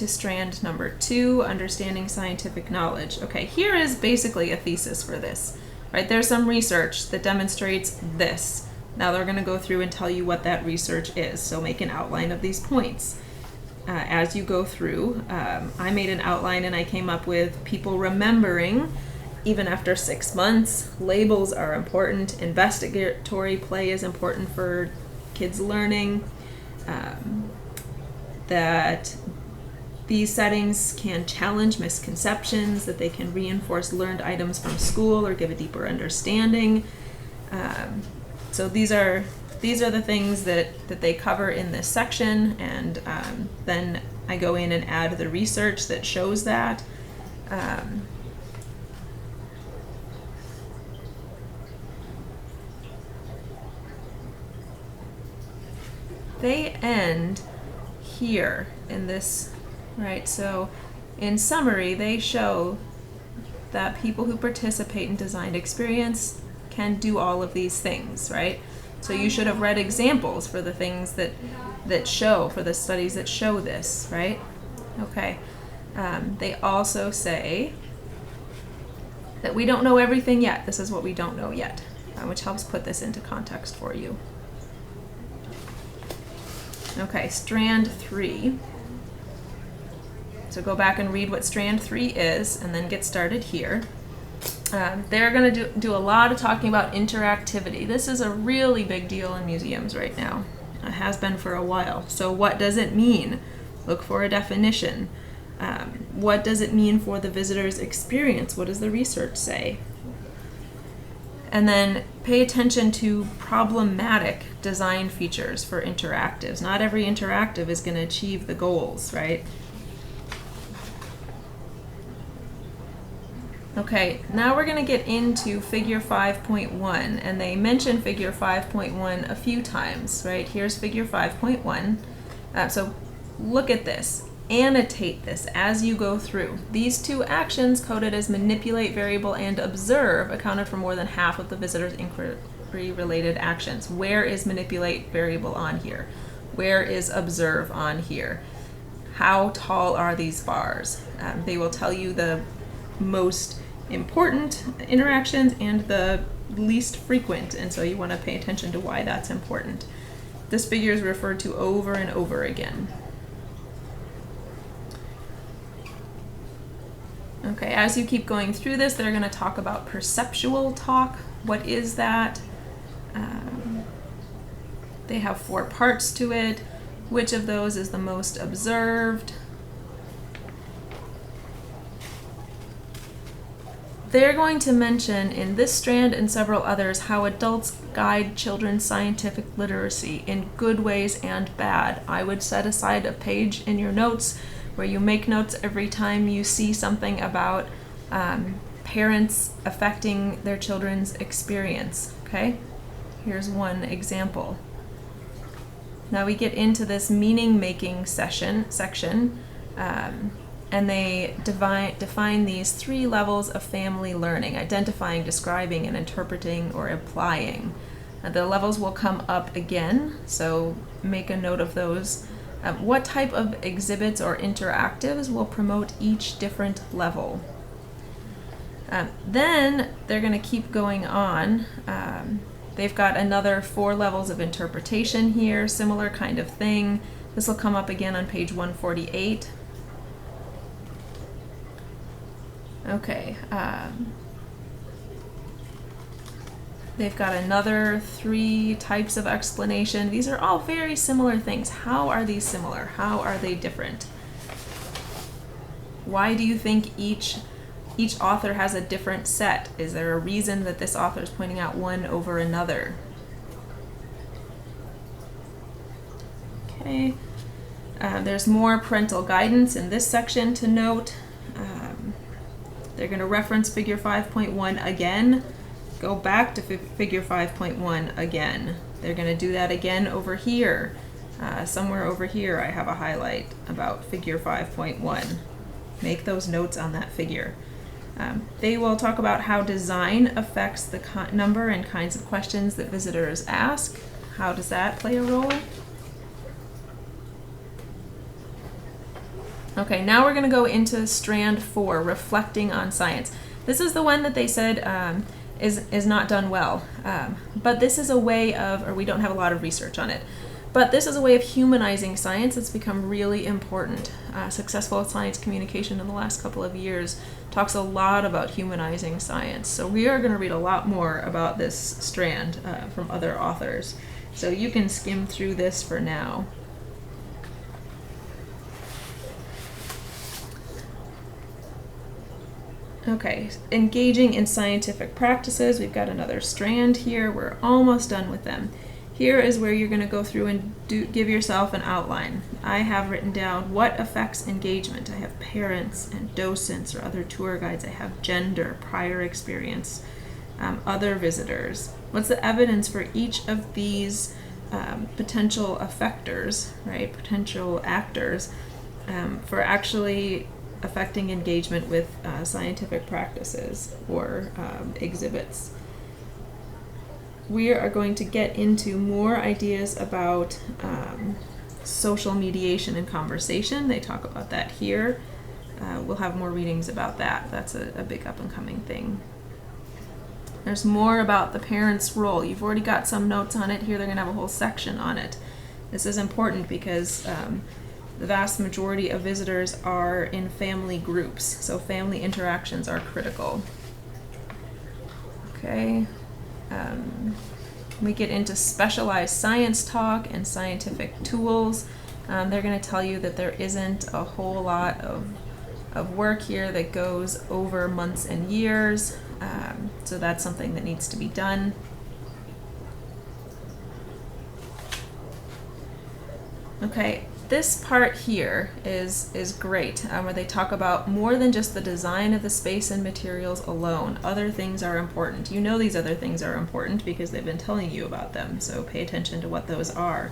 to strand number 2, understanding scientific knowledge. Okay, here is basically a thesis for this, right? There's some research that demonstrates this. Now they're going to go through and tell you what that research is. So make an outline of these points. As you go through, I made an outline and I came up with people remembering even after 6 months. Labels are important. Investigatory play is important for kids learning. That these settings can challenge misconceptions, that they can reinforce learned items from school or give a deeper understanding. So these are the things that they cover in this section, and then I go in and add the research that shows that. They end here in this, right? So in summary, they show that people who participate in designed experience can do all of these things, right? So you should have read examples for the things that show, for the studies that show this, right? Okay. They also say that we don't know everything yet. This is what we don't know yet, which helps put this into context for you. Okay, strand 3. So go back and read what strand 3 is and then get started here. They're going to do a lot of talking about interactivity. This is a really big deal in museums right now. It has been for a while. So what does it mean? Look for a definition. What does it mean for the visitor's experience? What does the research say? And then pay attention to problematic design features for interactives. Not every interactive is going to achieve the goals, right? Okay, now we're going to get into figure 5.1, and they mention figure 5.1 a few times, right? Here's figure 5.1. So look at this. Annotate this as you go through. These two actions, coded as manipulate variable and observe, accounted for more than half of the visitor's inquiry-related actions. Where is manipulate variable on here? Where is observe on here? How tall are these bars? They will tell you the most important interactions and the least frequent, and so you want to pay attention to why that's important. This figure is referred to over and over again. Okay, as you keep going through this, they're going to talk about perceptual talk. What is that? They have 4 parts to it. Which of those is the most observed? They're going to mention in this strand and several others how adults guide children's scientific literacy in good ways and bad. I would set aside a page in your notes where you make notes every time you see something about parents affecting their children's experience, okay? Here's one example. Now we get into this meaning-making section, and they define these 3 levels of family learning: identifying, describing, and interpreting or applying. The levels will come up again, so make a note of those. What type of exhibits or interactives will promote each different level? Then they're going to keep going on. They've got another 4 levels of interpretation here, similar kind of thing. This will come up again on page 148. Okay. They've got another 3 types of explanation. These are all very similar things. How are these similar? How are they different? Why do you think each author has a different set? Is there a reason that this author is pointing out one over another? Okay. There's more parental guidance in this section to note. They're going to reference figure 5.1 again. Go back to figure 5.1 again. They're going to do that again over here. Somewhere over here I have a highlight about figure 5.1. Make those notes on that figure. They will talk about how design affects the number and kinds of questions that visitors ask. How does that play a role? Okay, now we're going to go into strand 4, reflecting on science. This is the one that they said is not done well, but this is a way of, or we don't have a lot of research on it, but this is a way of humanizing science. It's become really important. Successful science communication in the last couple of years talks a lot about humanizing science. So we are going to read a lot more about this strand from other authors. So you can skim through this for now. Okay, engaging in scientific practices. We've got another strand here. We're almost done with them. Here is where you're going to go through and give yourself an outline. I have written down what affects engagement. I have parents and docents or other tour guides. I have gender, prior experience, other visitors. What's the evidence for each of these potential effectors, right? Potential actors for actually affecting engagement with scientific practices or exhibits. We are going to get into more ideas about social mediation and conversation. They talk about that here. We'll have more readings about that. That's a big up-and-coming thing. There's more about the parents' role. You've already got some notes on it here. They're going to have a whole section on it. This is important because the vast majority of visitors are in family groups, so family interactions are critical. Okay, we get into specialized science talk and scientific tools. They're going to tell you that there isn't a whole lot of work here that goes over months and years, so that's something that needs to be done. Okay. This part here is great, where they talk about more than just the design of the space and materials alone. Other things are important. You know these other things are important because they've been telling you about them, so pay attention to what those are.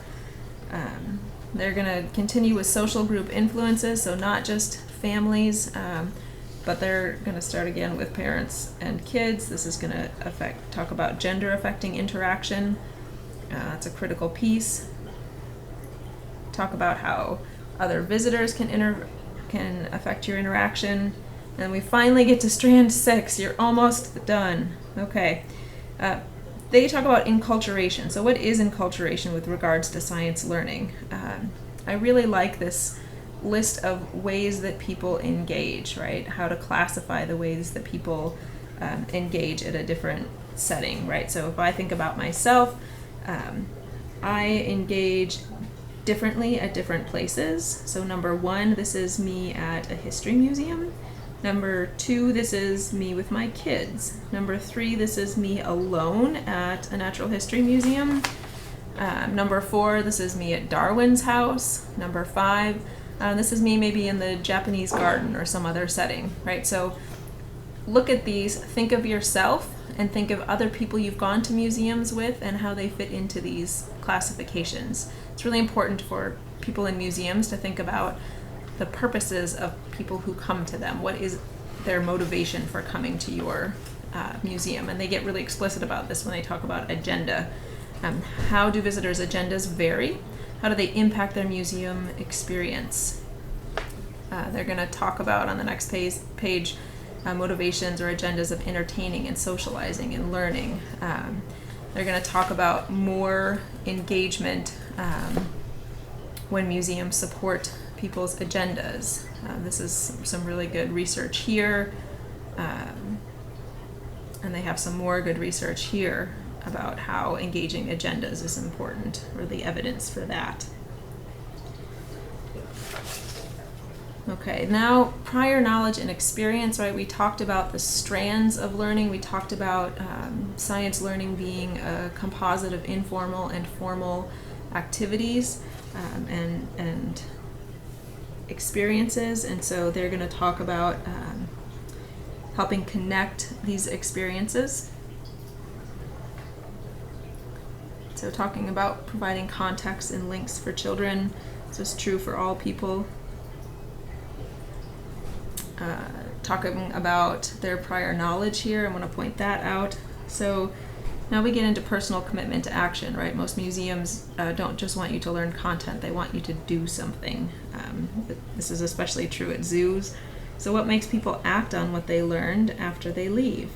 They're going to continue with social group influences, so not just families, but they're going to start again with parents and kids. This is going to talk about gender affecting interaction. That's a critical piece. Talk about how other visitors can affect your interaction. And we finally get to strand 6. You're almost done. Okay. They talk about enculturation. So what is enculturation with regards to science learning? I really like this list of ways that people engage, right? How to classify the ways that people engage at a different setting, right? So if I think about myself, I engage differently at different places. So number 1, this is me at a history museum. Number 2, this is me with my kids. Number 3, this is me alone at a natural history museum. Number 4, this is me at Darwin's house. Number 5, this is me maybe in the Japanese garden or some other setting, right? So look at these, think of yourself and think of other people you've gone to museums with and how they fit into these classifications. It's really important for people in museums to think about the purposes of people who come to them. What is their motivation for coming to your museum? And they get really explicit about this when they talk about agenda. How do visitors' agendas vary? How do they impact their museum experience? They're going to talk about on the next page motivations or agendas of entertaining and socializing and learning. They're going to talk about more engagement when museums support people's agendas. This is some really good research here, and they have some more good research here about how engaging agendas is important, or the evidence for that. Okay, now prior knowledge and experience, right? We talked about the strands of learning. We talked about science learning being a composite of informal and formal activities and experiences. And so they're going to talk about helping connect these experiences. So talking about providing context and links for children. This is true for all people. Talking about their prior knowledge here, I want to point that out. So now we get into personal commitment to action, right? Most museums don't just want you to learn content, they want you to do something. This is especially true at zoos. So what makes people act on what they learned after they leave?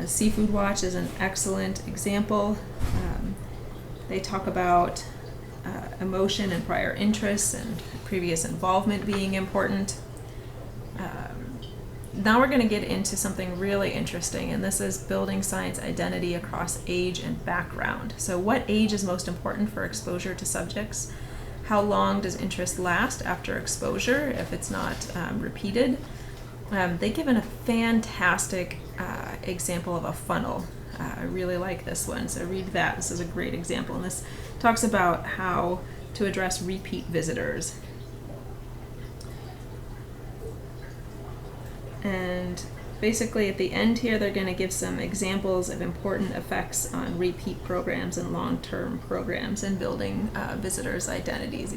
Seafood Watch is an excellent example. They talk about emotion and prior interests and previous involvement being important. Now we're going to get into something really interesting, and this is building science identity across age and background. So what age is most important for exposure to subjects? How long does interest last after exposure if it's not repeated? They give a fantastic example of a funnel. I really like this one, so read that. This is a great example, and this talks about how to address repeat visitors. And basically at the end here, they're going to give some examples of important effects on repeat programs and long-term programs and building visitors' identities.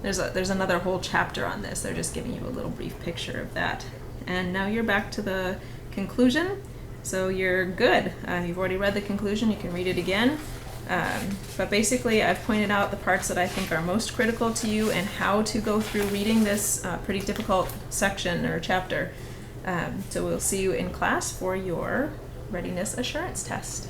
There's another whole chapter on this. They're just giving you a little brief picture of that. And now you're back to the conclusion. So you're good. You've already read the conclusion. You can read it again. But basically, I've pointed out the parts that I think are most critical to you and how to go through reading this pretty difficult section or chapter. So we'll see you in class for your readiness assurance test.